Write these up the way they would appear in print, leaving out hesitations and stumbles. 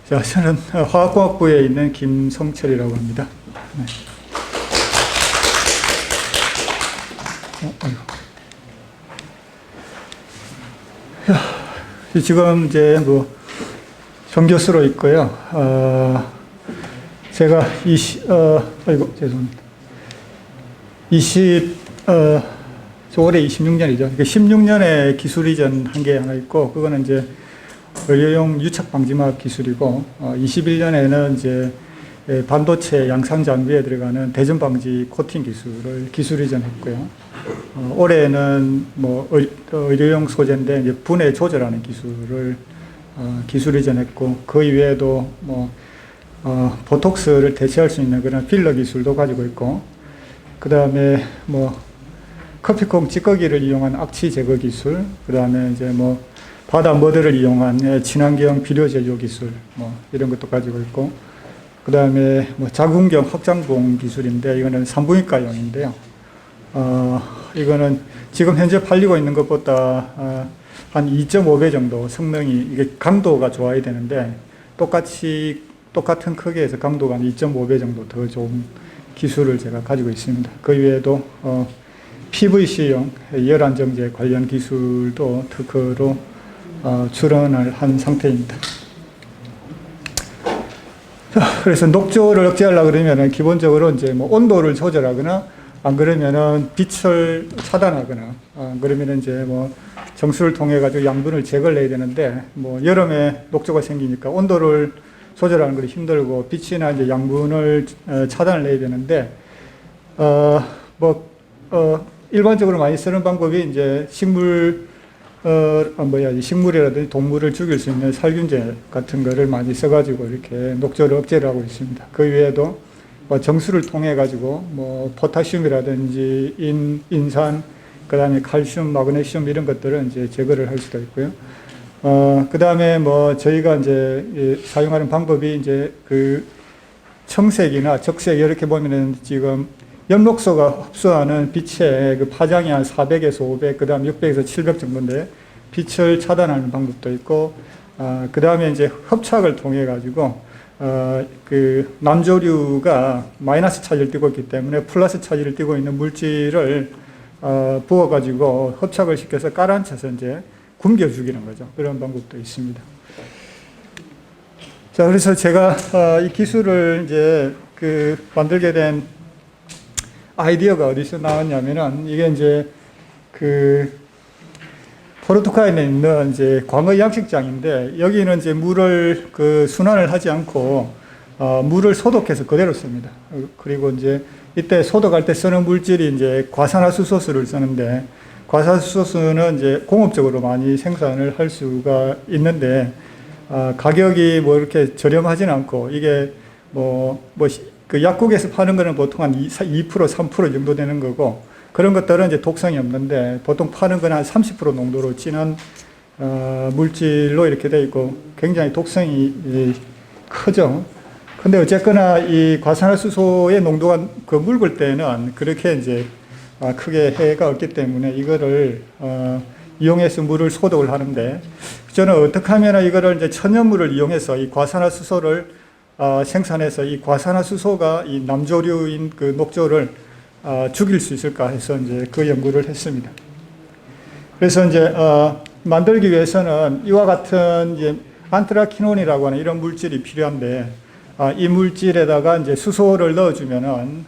자, 저는 화학공학부에 있는 김성철이라고 합니다. 네. 지금 이제 뭐 정교수로 있고요. 제가 죄송합니다. 올해 26년이죠. 16년에 기술 이전 한 게 하나 있고, 그거는 이제 의료용 유착 방지막 기술이고, 21년에는 이제 반도체 양산 장비에 들어가는 대전 방지 코팅 기술을 기술 이전했고요. 올해는 뭐 의료용 소재인데 이제 분해 조절하는 기술을 기술 이전했고, 그 이외에도 뭐 보톡스를 대체할 수 있는 그런 필러 기술도 가지고 있고, 그 다음에 뭐 커피콩 찌꺼기를 이용한 악취 제거 기술, 그 다음에 이제 뭐 바다 머드를 이용한 친환경 비료 제조 기술, 뭐 이런 것도 가지고 있고, 그 다음에 뭐 자궁경 확장봉 기술인데, 이거는 산부인과용인데요. 이거는 지금 현재 팔리고 있는 것보다 한 2.5배 정도 성능이, 이게 강도가 좋아야 되는데, 똑같은 크기에서 강도가 한 2.5배 정도 더 좋은 기술을 제가 가지고 있습니다. 그 외에도 PVC용 열안정제 관련 기술도 특허로 출원을 한 상태입니다. 자, 그래서 녹조를 억제하려고 그러면 기본적으로 이제 뭐 온도를 조절하거나, 안 그러면은 빛을 차단하거나, 그러면 이제 뭐 정수를 통해 가지고 양분을 제거를 해야 되는데, 뭐 여름에 녹조가 생기니까 온도를 조절하는 것이 힘들고, 빛이나 이제 양분을 차단을 해야 되는데, 일반적으로 많이 쓰는 방법이 이제 식물이라든지 동물을 죽일 수 있는 살균제 같은 거를 많이 써가지고 이렇게 녹조를 억제를 하고 있습니다. 그 외에도 뭐 정수를 통해 가지고 뭐 포타슘이라든지 인산, 그 다음에 칼슘, 마그네슘 이런 것들은 이제 제거를 할 수도 있고요. 그 다음에 뭐 저희가 이제 사용하는 방법이 이제 그 청색이나 적색 이렇게 보면은 지금 엽록소가 흡수하는 빛의 그 파장이 한 400에서 500, 그 다음 600에서 700 정도인데, 빛을 차단하는 방법도 있고, 그 다음에 이제 흡착을 통해 가지고, 그 남조류가 마이너스 차지를 띠고 있기 때문에 플러스 차지를 띠고 있는 물질을 부어 가지고 흡착을 시켜서 깔아앉혀서 이제 굶겨 죽이는 거죠. 그런 방법도 있습니다. 자, 그래서 제가 이 기술을 이제 그 만들게 된 아이디어가 어디서 나왔냐면은, 이게 이제 그 포르투갈에 있는 이제 광어 양식장인데, 여기는 이제 물을 그 순환을 하지 않고 물을 소독해서 그대로 씁니다. 그리고 이제 이때 소독할 때 쓰는 물질이 이제 과산화수소수를 쓰는데, 과산화수소수는 이제 공업적으로 많이 생산을 할 수가 있는데, 가격이 뭐 이렇게 저렴하진 않고, 이게 그 약국에서 파는 거는 보통 한 2%, 3% 정도 되는 거고, 그런 것들은 이제 독성이 없는데, 보통 파는 건 한 30% 농도로 진한 물질로 이렇게 되어 있고, 굉장히 독성이 크죠. 근데 어쨌거나 이 과산화수소의 농도가 그 묽을 때는 그렇게 이제 크게 해가 없기 때문에 이거를 이용해서 물을 소독을 하는데, 저는 어떻게 하면 이거를 이제 천연물을 이용해서 이 과산화수소를 생산해서 이 과산화수소가 이 남조류인 그 녹조를 죽일 수 있을까 해서 이제 그 연구를 했습니다. 그래서 이제 만들기 위해서는 이와 같은 이제 안트라키논이라고 하는 이런 물질이 필요한데, 이 물질에다가 이제 수소를 넣어주면은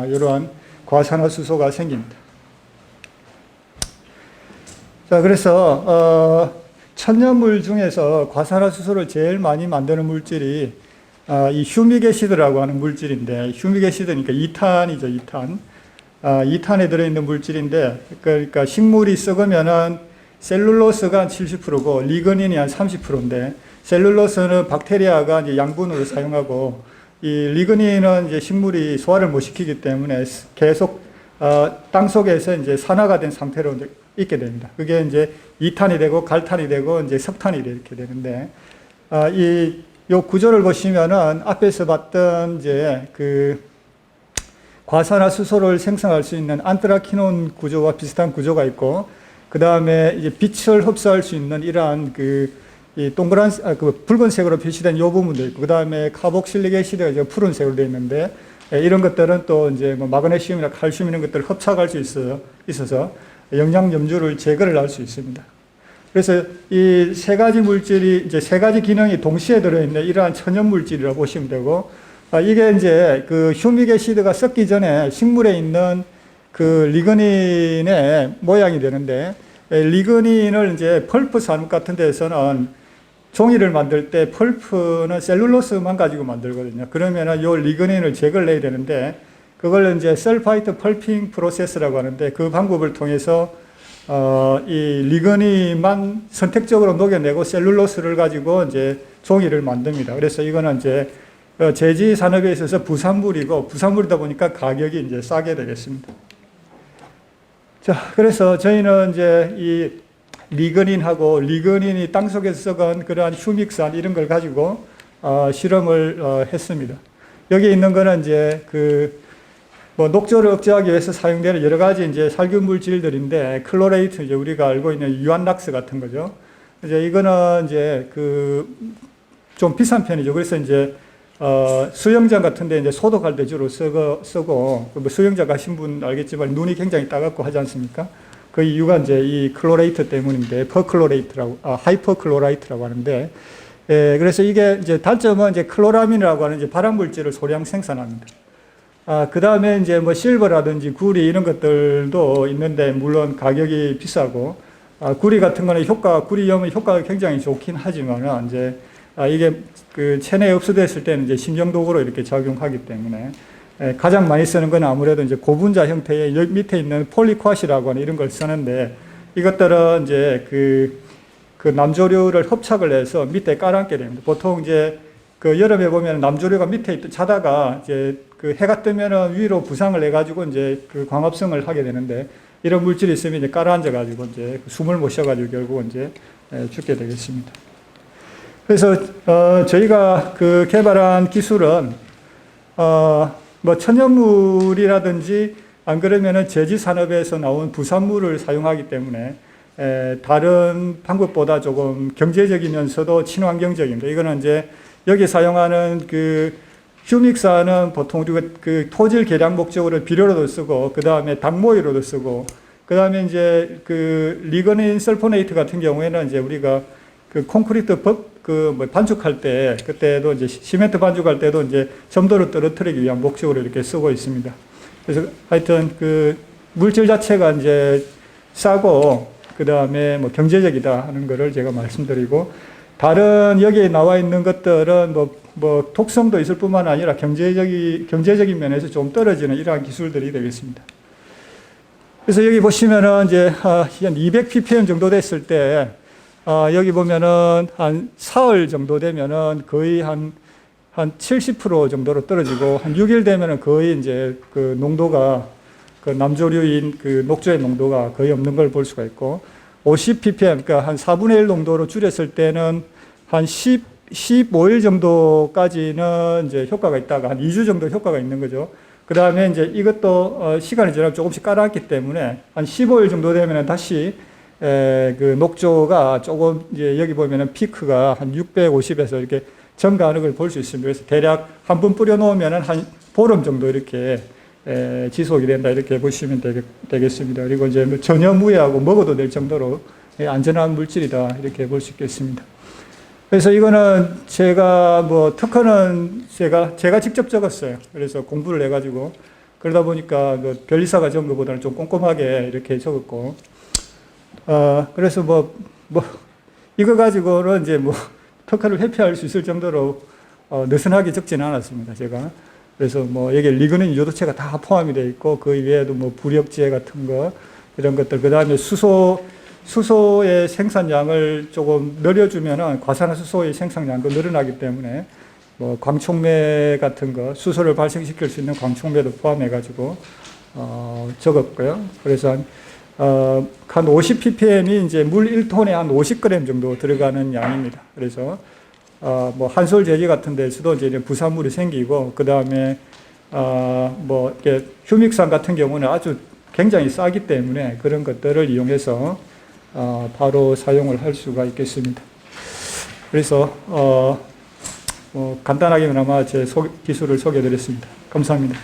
이러한 과산화수소가 생깁니다. 자, 그래서 천연물 중에서 과산화수소를 제일 많이 만드는 물질이 이 휴믹애시드라고 하는 물질인데, 휴믹애시드니까 이탄이죠, 이탄. 이탄에 들어있는 물질인데, 그러니까 식물이 썩으면은 셀룰로스가 한 70%고 리그닌이 한 30%인데, 셀룰로스는 박테리아가 이제 양분으로 사용하고, 이 리그닌은 이제 식물이 소화를 못 시키기 때문에 계속 땅 속에서 이제 산화가 된 상태로 이제 있게 됩니다. 그게 이제 이탄이 되고 갈탄이 되고 이제 석탄이 이렇게 되는데, 요 구조를 보시면은 앞에서 봤던 이제 그 과산화수소를 생성할 수 있는 안트라키논 구조와 비슷한 구조가 있고, 그 다음에 이제 빛을 흡수할 수 있는 이러한 그 이 동그란, 그 붉은색으로 표시된 요 부분도 있고, 그 다음에 카복실릭 애시드가 이제 푸른색으로 되어 있는데, 이런 것들은 또 이제 뭐 마그네슘이나 칼슘 이런 것들을 흡착할 수 있어서 영양 염주를 제거를 할 수 있습니다. 그래서 이 세 가지 물질이 이제 세 가지 기능이 동시에 들어있는 이러한 천연 물질이라고 보시면 되고, 이게 이제 그 휴믹 애시드가 썩기 전에 식물에 있는 그 리그닌의 모양이 되는데, 리그닌을 이제 펄프 산업 같은 데서는 종이를 만들 때 펄프는 셀룰로스만 가지고 만들거든요. 그러면은 요 리그닌을 제거를 해야 되는데, 그걸 이제 설파이트 펄핑 프로세스라고 하는데, 그 방법을 통해서 이 리그닌만 선택적으로 녹여내고 셀룰로스를 가지고 이제 종이를 만듭니다. 그래서 이거는 이제 제지 산업에 있어서 부산물이고, 부산물이다 보니까 가격이 이제 싸게 되겠습니다. 자, 그래서 저희는 이제 이 리그닌하고 리그닌이 땅속에서 썩은 그러한 휴믹산 이런 걸 가지고 실험을 했습니다. 여기 있는 거는 이제 그 뭐 녹조를 억제하기 위해서 사용되는 여러 가지 이제 살균 물질들인데, 클로레이트 이제 우리가 알고 있는 유안락스 같은 거죠. 이제 이거는 이제 그 좀 비싼 편이죠. 그래서 이제 수영장 같은데 이제 소독할 때 주로 쓰고 뭐 수영장 가신 분 알겠지만 눈이 굉장히 따갑고 하지 않습니까? 그 이유가 이제 이 클로레이트 때문인데, 하이퍼클로라이트라고 하는데, 그래서 이게 이제 단점은 이제 클로라민이라고 하는 이제 발암 물질을 소량 생산합니다. 그 다음에 이제 뭐 실버라든지 구리 이런 것들도 있는데, 물론 가격이 비싸고, 구리 같은 거는 구리염의 효과가 굉장히 좋긴 하지만, 이제, 이게 그 체내에 흡수됐을 때는 이제 심정독으로 이렇게 작용하기 때문에, 가장 많이 쓰는 건 아무래도 이제 고분자 형태의 여기 밑에 있는 폴리쿼시라고 하는 이런 걸 쓰는데, 이것들은 이제 그 남조류를 흡착을 해서 밑에 깔아앉게 됩니다. 보통 이제 그 여름에 보면 남조류가 밑에 자다가 이제 그 해가 뜨면은 위로 부상을 해가지고 이제 그 광합성을 하게 되는데, 이런 물질이 있으면 이제 깔아앉아가지고 이제 숨을 못 쉬어가지고 결국 이제 죽게 되겠습니다. 그래서 저희가 그 개발한 기술은 뭐 천연물이라든지 안 그러면은 제지 산업에서 나온 부산물을 사용하기 때문에 다른 방법보다 조금 경제적이면서도 친환경적입니다. 이거는 이제 여기 사용하는 그 휴믹산은 보통 우리가 그 토질 개량 목적으로 비료로도 쓰고, 그 다음에 당모이로도 쓰고, 그 다음에 이제 그 리그닌 설포네이트 같은 경우에는 이제 우리가 그 콘크리트 뭐 반죽할 때, 그때도 이제 시멘트 반죽할 때도 이제 점도를 떨어뜨리기 위한 목적으로 이렇게 쓰고 있습니다. 그래서 하여튼 그 물질 자체가 이제 싸고, 그 다음에 뭐 경제적이다 하는 거를 제가 말씀드리고, 다른 여기에 나와 있는 것들은 뭐 독성도 있을 뿐만 아니라 경제적인 면에서 좀 떨어지는 이러한 기술들이 되겠습니다. 그래서 여기 보시면은 이제 한 200ppm 정도 됐을 때, 여기 보면은 한 사흘 정도 되면은 거의 한 70% 정도로 떨어지고, 한 6일 되면은 거의 이제 그 농도가, 그 남조류인 그 녹조의 농도가 거의 없는 걸 볼 수가 있고, 50ppm, 그러니까 한 4분의 1 농도로 줄였을 때는 한 15일 정도까지는 이제 효과가 있다가 한 2주 정도 효과가 있는 거죠. 그 다음에 이제 이것도 시간이 지나면 조금씩 깔아앉기 때문에 한 15일 정도 되면 다시 그 녹조가 조금 이제 여기 보면은 피크가 한 650에서 이렇게 증가하는 걸 볼 수 있습니다. 그래서 대략 한 번 뿌려 놓으면은 한 보름 정도 이렇게 지속이 된다 이렇게 보시면 되겠습니다. 그리고 이제 전혀 무해하고 먹어도 될 정도로 안전한 물질이다 이렇게 볼 수 있겠습니다. 그래서 이거는 제가 뭐 특허는 제가 직접 적었어요. 그래서 공부를 해가지고 그러다 보니까 그 변리사가 적은 것보다는 좀 꼼꼼하게 이렇게 적었고, 그래서 뭐 이거 가지고는 이제 뭐 특허를 회피할 수 있을 정도로 느슨하게 적지는 않았습니다. 제가. 그래서 뭐 여기 리그닌 유도체가 다 포함이 되어 있고, 그 이외에도 뭐 부력제 같은 거 이런 것들, 그 다음에 수소의 생산량을 조금 늘려주면은 과산화수소의 생산량도 늘어나기 때문에 뭐 광촉매 같은 거, 수소를 발생시킬 수 있는 광촉매도 포함해가지고 적었고요. 그래서 한 50ppm이 이제 물 1톤에 한 50g 정도 들어가는 양입니다. 그래서 뭐 한솔 제지 같은 데서도 이제 부산물이 생기고, 그 다음에 뭐 이렇게 휴믹산 같은 경우는 아주 굉장히 싸기 때문에 그런 것들을 이용해서 바로 사용을 할 수가 있겠습니다. 그래서 간단하게나마 제 기술을 소개해드렸습니다. 감사합니다.